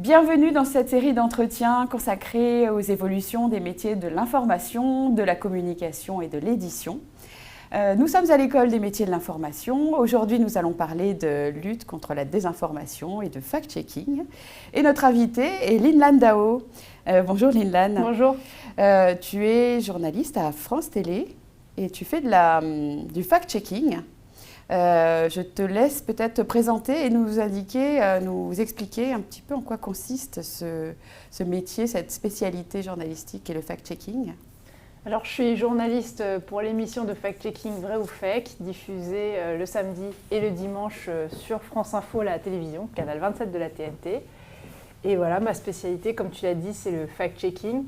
Bienvenue dans cette série d'entretiens consacrés aux évolutions des métiers de l'information, de la communication et de l'édition. Nous sommes à l'école des métiers de l'information. Aujourd'hui, nous allons parler de lutte contre la désinformation et de fact-checking. Et notre invitée est Linh Lan Dao. Bonjour Linh Lan. Bonjour. Tu es journaliste à France Télé et tu fais du fact-checking. Je te laisse peut-être te présenter et nous expliquer un petit peu en quoi consiste ce métier, cette spécialité journalistique et le fact-checking. Alors, je suis journaliste pour l'émission de fact-checking Vrai ou Fake, diffusée le samedi et le dimanche sur France Info, la télévision, canal 27 de la TNT. Et voilà, ma spécialité, comme tu l'as dit, c'est le fact-checking.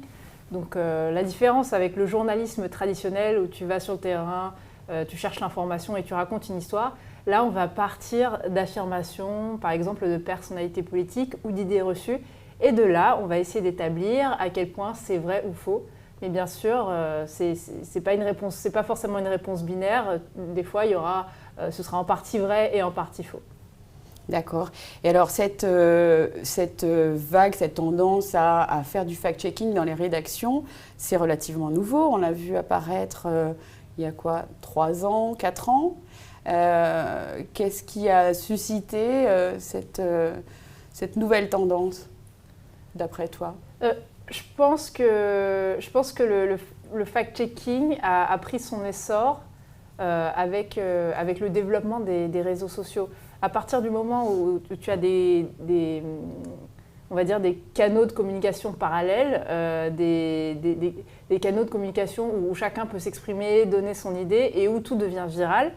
Donc, la différence avec le journalisme traditionnel où tu vas sur le terrain, tu cherches l'information et tu racontes une histoire. Là, on va partir d'affirmations, par exemple de personnalités politiques ou d'idées reçues. Et de là, on va essayer d'établir à quel point c'est vrai ou faux. Mais bien sûr, c'est pas forcément une réponse binaire. Des fois, ce sera en partie vrai et en partie faux. D'accord. Et alors, cette vague, cette tendance à faire du fact-checking dans les rédactions, c'est relativement nouveau. On l'a vu apparaître il y a 3 ans, 4 ans. Qu'est-ce qui a suscité cette nouvelle tendance, d'après toi ? Je pense que le fact-checking a pris son essor avec le développement des réseaux sociaux. À partir du moment où tu as on va dire des canaux de communication parallèles, des canaux de communication où chacun peut s'exprimer, donner son idée et où tout devient viral,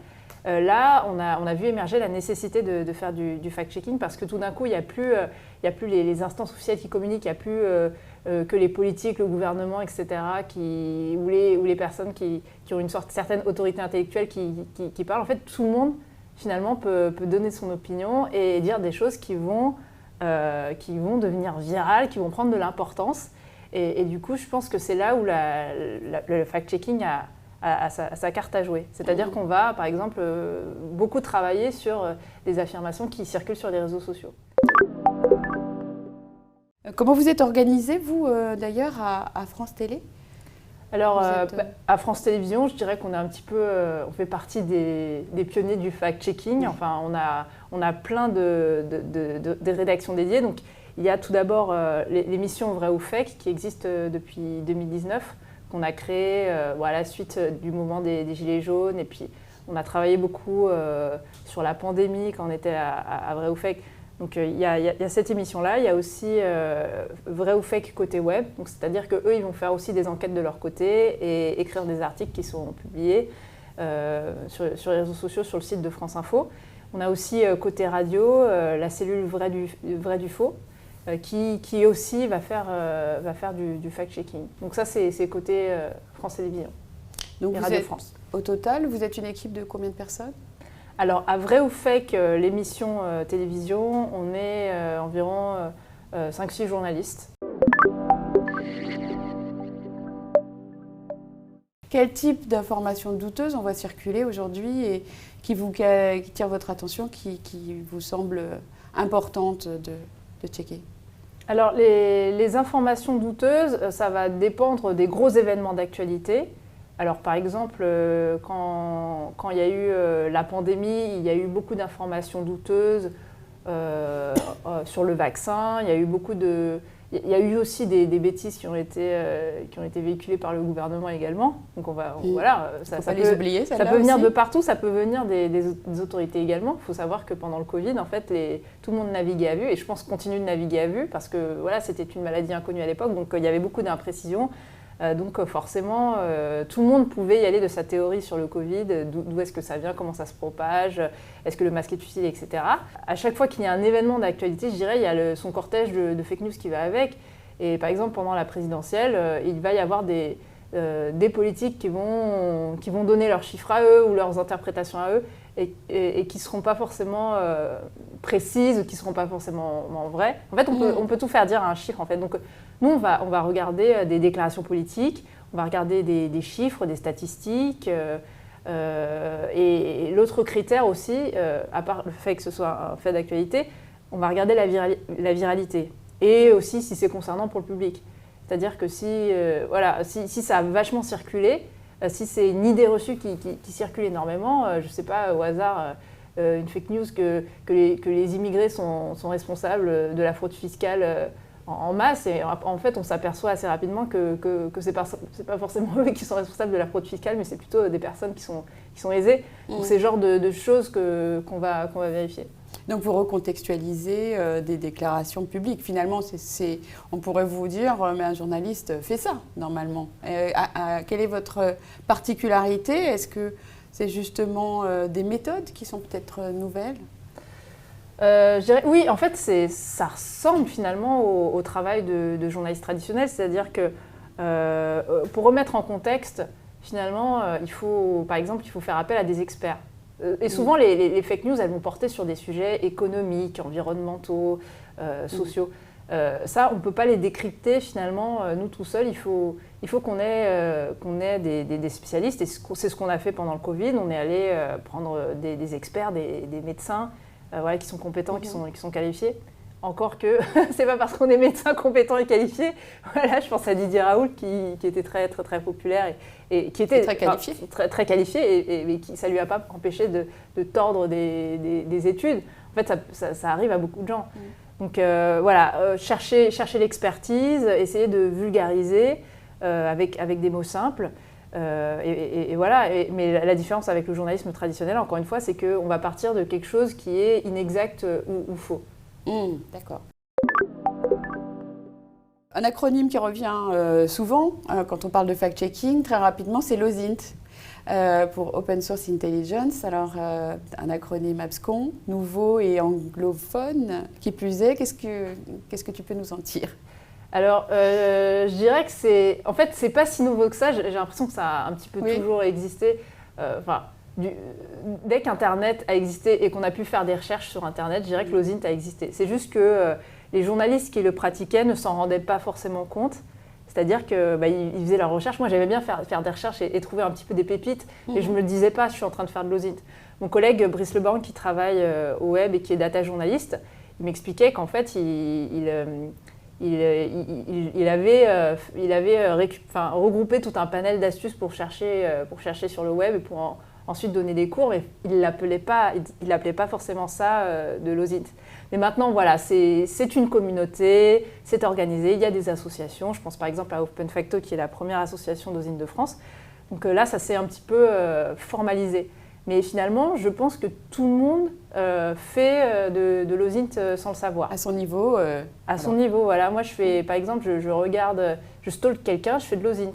là, on a vu émerger la nécessité de faire du fact-checking parce que tout d'un coup, il n'y a plus les instances officielles qui communiquent, il n'y a plus que les politiques, le gouvernement, etc., ou les personnes qui ont une certaine autorité intellectuelle qui parlent. En fait, tout le monde, finalement, peut donner son opinion et dire des choses qui vont devenir virales, qui vont prendre de l'importance. Et du coup, je pense que c'est là où le fact-checking a sa carte à jouer. C'est-à-dire qu'on va, par exemple, beaucoup travailler sur des affirmations qui circulent sur les réseaux sociaux. Comment vous êtes organisé, vous, d'ailleurs, à France Télé ? Alors, à France Télévisions, je dirais qu'on est un petit peu, on fait partie des pionniers du fact-checking. Enfin, on a plein de rédactions dédiées. Donc, il y a tout d'abord l'émission Vrai ou Fake qui existe depuis 2019, qu'on a créée à la suite du mouvement des Gilets jaunes. Et puis, on a travaillé beaucoup sur la pandémie quand on était à Vrai ou Fake. Donc, il y a cette émission-là. Il y a aussi Vrai ou Fake côté web. Donc, c'est-à-dire qu'eux, ils vont faire aussi des enquêtes de leur côté et écrire des articles qui sont publiés sur les réseaux sociaux, sur le site de France Info. On a aussi côté radio la cellule Vrai du Faux qui aussi va faire du fact-checking. Donc ça, c'est côté France Télévisions et Radio France. Au total, vous êtes une équipe de combien de personnes ? Alors, à Vrai ou Fake, l'émission télévision, on est environ 5-6 journalistes. Quel type d'informations douteuses on voit circuler aujourd'hui et qui tire votre attention, qui vous semble importante de checker ? Alors, les informations douteuses, ça va dépendre des gros événements d'actualité. Alors, par exemple, quand il y a eu la pandémie, il y a eu beaucoup d'informations douteuses sur le vaccin. Il y a eu aussi des bêtises qui ont été véhiculées par le gouvernement également. Donc, ça peut les oublier, ça peut venir de partout, ça peut venir des autorités également. Il faut savoir que pendant le Covid, en fait, tout le monde naviguait à vue, et je pense continue de naviguer à vue parce que c'était une maladie inconnue à l'époque, donc il y avait beaucoup d'imprécisions. Donc forcément, tout le monde pouvait y aller de sa théorie sur le Covid, d'où est-ce que ça vient, comment ça se propage, est-ce que le masque est utile, etc. À chaque fois qu'il y a un événement d'actualité, je dirais, il y a son cortège de fake news qui va avec. Et par exemple, pendant la présidentielle, il va y avoir des politiques qui vont donner leurs chiffres à eux ou leurs interprétations à eux et qui ne seront pas forcément précises ou qui ne seront pas forcément vraies. En fait, on peut tout faire dire à un chiffre. En fait. Donc, nous, on va regarder des déclarations politiques, on va regarder des chiffres, des statistiques. Et l'autre critère aussi, à part le fait que ce soit un fait d'actualité, on va regarder la viralité. et aussi si c'est concernant pour le public. C'est-à-dire que si ça a vachement circulé, si c'est une idée reçue qui circule énormément, je ne sais pas, au hasard, une fake news que les immigrés sont responsables de la fraude fiscale en masse, et en fait on s'aperçoit assez rapidement que c'est pas forcément eux qui sont responsables de la fraude fiscale, mais c'est plutôt des personnes qui sont aisées. Donc c'est le genre de choses qu'on va vérifier. Donc vous recontextualisez des déclarations publiques. Finalement, on pourrait vous dire, mais un journaliste fait ça, normalement. Quelle est votre particularité? Est-ce que c'est justement des méthodes qui sont peut-être nouvelles? Je dirais, oui, en fait, ça ressemble finalement au travail de journaliste traditionnel. C'est-à-dire que pour remettre en contexte, finalement, par exemple, il faut faire appel à des experts. Et souvent, les fake news, elles vont porter sur des sujets économiques, environnementaux, sociaux. Ça, on ne peut pas les décrypter finalement, nous tout seuls. Il faut qu'on ait des spécialistes. Et c'est ce qu'on a fait pendant le Covid. On est allé prendre des experts, des médecins qui sont compétents, qui sont qualifiés. Encore que, c'est pas parce qu'on est médecin compétent et qualifié. Voilà, je pense à Didier Raoult qui était très, très, très populaire et qui était très qualifié. Très qualifié et qui, ça lui a pas empêché de tordre des études. En fait, ça arrive à beaucoup de gens. Donc chercher l'expertise, essayer de vulgariser avec des mots simples. Voilà. Mais la différence avec le journalisme traditionnel, encore une fois, c'est qu'on va partir de quelque chose qui est inexact ou faux. D'accord. Un acronyme qui revient souvent quand on parle de fact-checking, très rapidement, c'est l'OSINT, pour Open Source Intelligence. Alors, un acronyme abscon, nouveau et anglophone. Qui plus est, qu'est-ce que tu peux nous en dire? Alors, je dirais que c'est pas si nouveau que ça. J'ai l'impression que ça a un petit peu toujours existé. Dès qu'Internet a existé et qu'on a pu faire des recherches sur Internet, je dirais que l'OSINT a existé. C'est juste que les journalistes qui le pratiquaient ne s'en rendaient pas forcément compte. C'est-à-dire qu'ils faisaient leurs recherches. Moi, j'aimais bien faire des recherches et trouver un petit peu des pépites. Et je ne me le disais pas, je suis en train de faire de l'OSINT. Mon collègue Brice Leborgne, qui travaille au web et qui est data journaliste, il m'expliquait qu'en fait, il avait regroupé tout un panel d'astuces pour chercher sur le web et pour ensuite donner des cours, mais il l'appelait pas forcément ça de l'OSINT. Mais maintenant, voilà, c'est une communauté, c'est organisé, il y a des associations. Je pense par exemple à Open Facto, qui est la première association d'OSINT de France. Donc là, ça s'est un petit peu formalisé. Mais finalement, je pense que tout le monde fait de l'OSINT sans le savoir. À son niveau son niveau, voilà. Moi, par exemple, je regarde, je stalk quelqu'un, je fais de l'OSINT.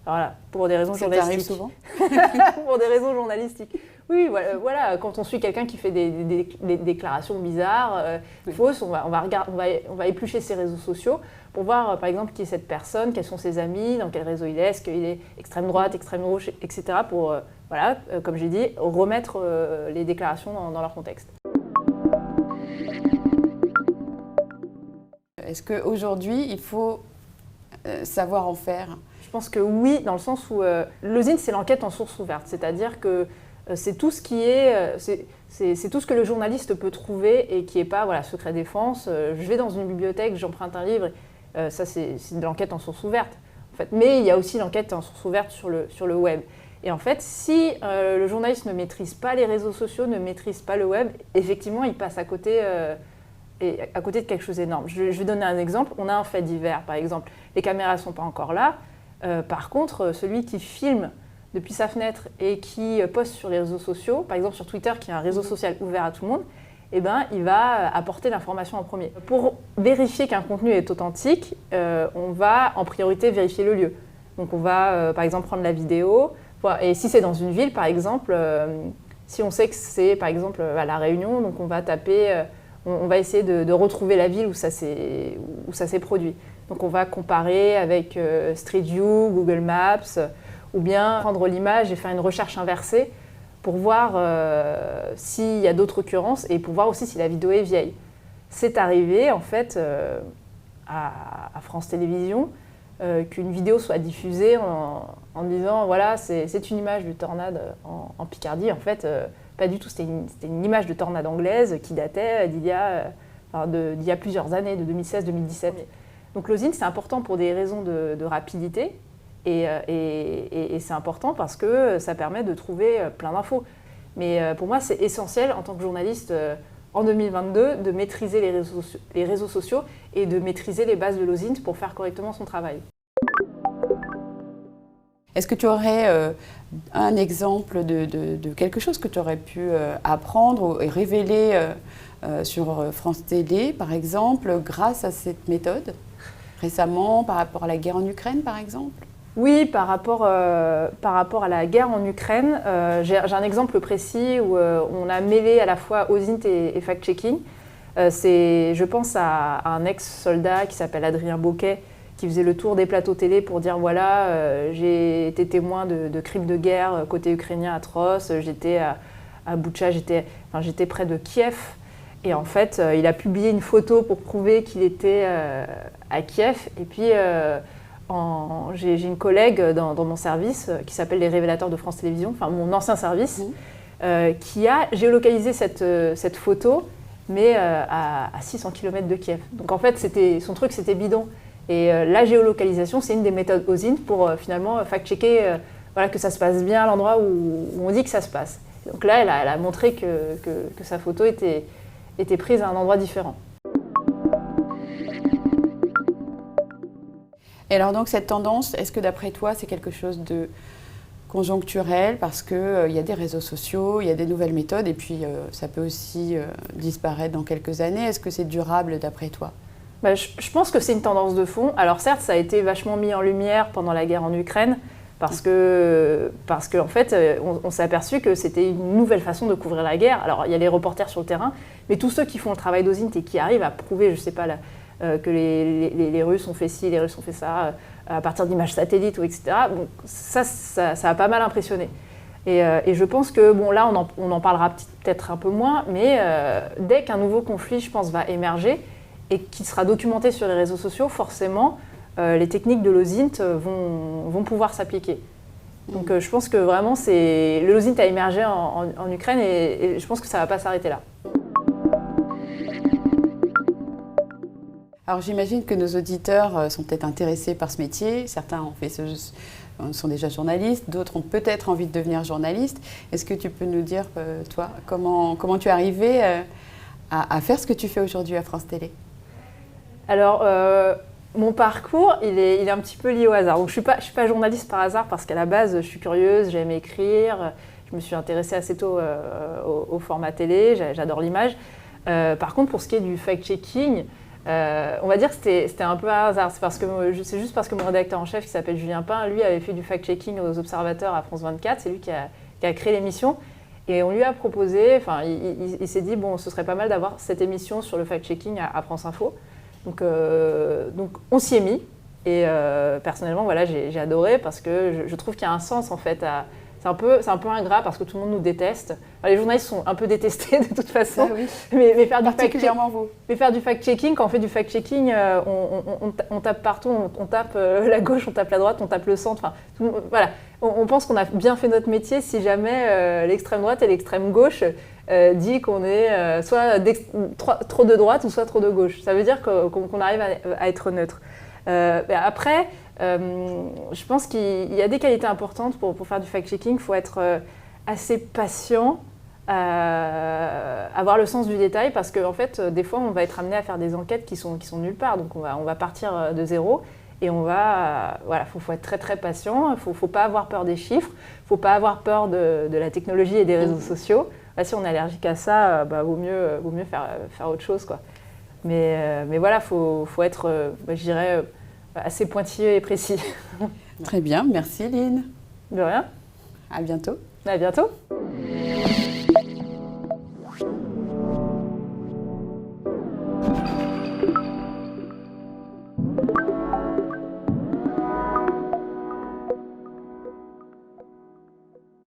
Voilà, pour des raisons journalistiques. Ça t'arrive souvent? Pour des raisons journalistiques. Oui, voilà, quand on suit quelqu'un qui fait des déclarations bizarres, fausses, on va éplucher ses réseaux sociaux pour voir, par exemple, qui est cette personne, quels sont ses amis, dans quel réseau il est, est-ce qu'il est extrême droite, extrême gauche, etc. pour, comme j'ai dit, remettre les déclarations dans leur contexte. Est-ce qu'aujourd'hui, il faut savoir en faire? Je pense que oui, dans le sens où l'OSINT, c'est l'enquête en source ouverte. C'est-à-dire que c'est tout ce qui c'est tout ce que le journaliste peut trouver et qui n'est pas secret défense. Je vais dans une bibliothèque, j'emprunte un livre. Ça, c'est de l'enquête en source ouverte. En fait. Mais il y a aussi l'enquête en source ouverte sur le web. Et en fait, si le journaliste ne maîtrise pas les réseaux sociaux, ne maîtrise pas le web, effectivement, il passe à côté de quelque chose d'énorme. Je vais donner un exemple. On a un fait divers, par exemple. Les caméras ne sont pas encore là. Par contre, celui qui filme depuis sa fenêtre et qui poste sur les réseaux sociaux, par exemple sur Twitter, qui est un réseau social ouvert à tout le monde, il va apporter l'information en premier. Pour vérifier qu'un contenu est authentique, on va en priorité vérifier le lieu. Donc on va, par exemple, prendre la vidéo. Et si c'est dans une ville, par exemple, si on sait que c'est, par exemple, à La Réunion, donc on va taper, on va essayer de retrouver la ville où ça s'est produit. Donc on va comparer avec Street View, Google Maps, ou bien prendre l'image et faire une recherche inversée pour voir s'il y a d'autres occurrences et pour voir aussi si la vidéo est vieille. C'est arrivé en fait à France Télévisions qu'une vidéo soit diffusée en disant voilà, c'est une image de tornade en Picardie. En fait, pas du tout, c'était une image de tornade anglaise qui datait d'il y a d'il y a plusieurs années, de 2016-2017. Oui. Donc l'osint, c'est important pour des raisons de rapidité et c'est important parce que ça permet de trouver plein d'infos. Mais pour moi, c'est essentiel en tant que journaliste en 2022 de maîtriser les réseaux sociaux et de maîtriser les bases de l'osint pour faire correctement son travail. Est-ce que tu aurais un exemple de quelque chose que tu aurais pu apprendre et révéler sur France Télé, par exemple, grâce à cette méthode, récemment, par rapport à la guerre en Ukraine, par exemple ? Oui, par rapport à la guerre en Ukraine, j'ai un exemple précis où on a mêlé à la fois osint et fact-checking. Je pense à un ex-soldat qui s'appelle Adrien Bauquet, qui faisait le tour des plateaux télé pour dire voilà, j'ai été témoin de crimes de guerre côté ukrainien atroces, j'étais à Boutcha, j'étais près de Kiev. Et en fait, il a publié une photo pour prouver qu'il était à Kiev. Et puis, j'ai une collègue dans mon service qui s'appelle les révélateurs de France Télévisions, enfin mon ancien service, qui a géolocalisé cette photo, mais à 600 km de Kiev. Donc en fait, son truc, c'était bidon. Et la géolocalisation, c'est une des méthodes osint pour finalement fact-checker que ça se passe bien à l'endroit où on dit que ça se passe. Donc là, elle a montré que sa photo était prise à un endroit différent. Et alors donc cette tendance, est-ce que d'après toi, c'est quelque chose de conjoncturel parce qu'il y a des réseaux sociaux, il y a des nouvelles méthodes et puis ça peut aussi disparaître dans quelques années. Est-ce que c'est durable d'après toi ? Je pense que c'est une tendance de fond. Alors certes, ça a été vachement mis en lumière pendant la guerre en Ukraine parce que en fait, on s'est aperçu que c'était une nouvelle façon de couvrir la guerre. Alors il y a les reporters sur le terrain, mais tous ceux qui font le travail d'osint et qui arrivent à prouver, je sais pas, que les Russes ont fait ci, les Russes ont fait ça, à partir d'images satellites, etc. Donc ça a pas mal impressionné. Et je pense que, bon là on en parlera peut-être un peu moins, mais dès qu'un nouveau conflit, je pense, va émerger, et qui sera documenté sur les réseaux sociaux, forcément, les techniques de l'osint vont pouvoir s'appliquer. Donc je pense que vraiment, le l'osint a émergé en Ukraine et je pense que ça ne va pas s'arrêter là. Alors j'imagine que nos auditeurs sont peut-être intéressés par ce métier. Certains sont déjà journalistes, d'autres ont peut-être envie de devenir journalistes. Est-ce que tu peux nous dire, toi, comment tu es arrivé à faire ce que tu fais aujourd'hui à France Télé ? Alors, mon parcours, il est un petit peu lié au hasard. Donc, je suis pas journaliste par hasard parce qu'à la base, je suis curieuse, j'aime écrire. Je me suis intéressée assez tôt au format télé, j'adore l'image. Par contre, pour ce qui est du fact-checking, on va dire que c'était un peu un hasard. C'est juste parce que mon rédacteur en chef, qui s'appelle Julien Pain, lui avait fait du fact-checking aux observateurs à France 24. C'est lui qui a créé l'émission. Et on lui a proposé, il s'est dit, bon, ce serait pas mal d'avoir cette émission sur le fact-checking à France Info. Donc on s'y est mis et personnellement voilà, j'ai adoré parce que je trouve qu'il y a un sens en fait. C'est un peu ingrat parce que tout le monde nous déteste. Enfin, les journalistes sont un peu détestés de toute façon. Ah oui. Mais faire du fact-checking, quand on fait du fact-checking, on tape partout, on tape la gauche, on tape la droite, on tape le centre. Enfin, voilà. On pense qu'on a bien fait notre métier si jamais l'extrême droite et l'extrême gauche dit qu'on est soit trop de droite ou soit trop de gauche. Ça veut dire qu'on arrive à être neutre. Après, je pense qu'il y a des qualités importantes pour faire du fact-checking. Il faut être assez patient, avoir le sens du détail parce qu'en fait, des fois, on va être amené à faire des enquêtes qui sont nulle part. Donc, on va partir de zéro. Et faut être très très patient, faut pas avoir peur des chiffres, faut pas avoir peur de la technologie et des réseaux sociaux. Là, si on est allergique à ça, vaut mieux faire autre chose, quoi. Mais voilà, faut être, je dirais, assez pointilleux et précis. Très bien, merci Lynn. De rien. À bientôt. À bientôt.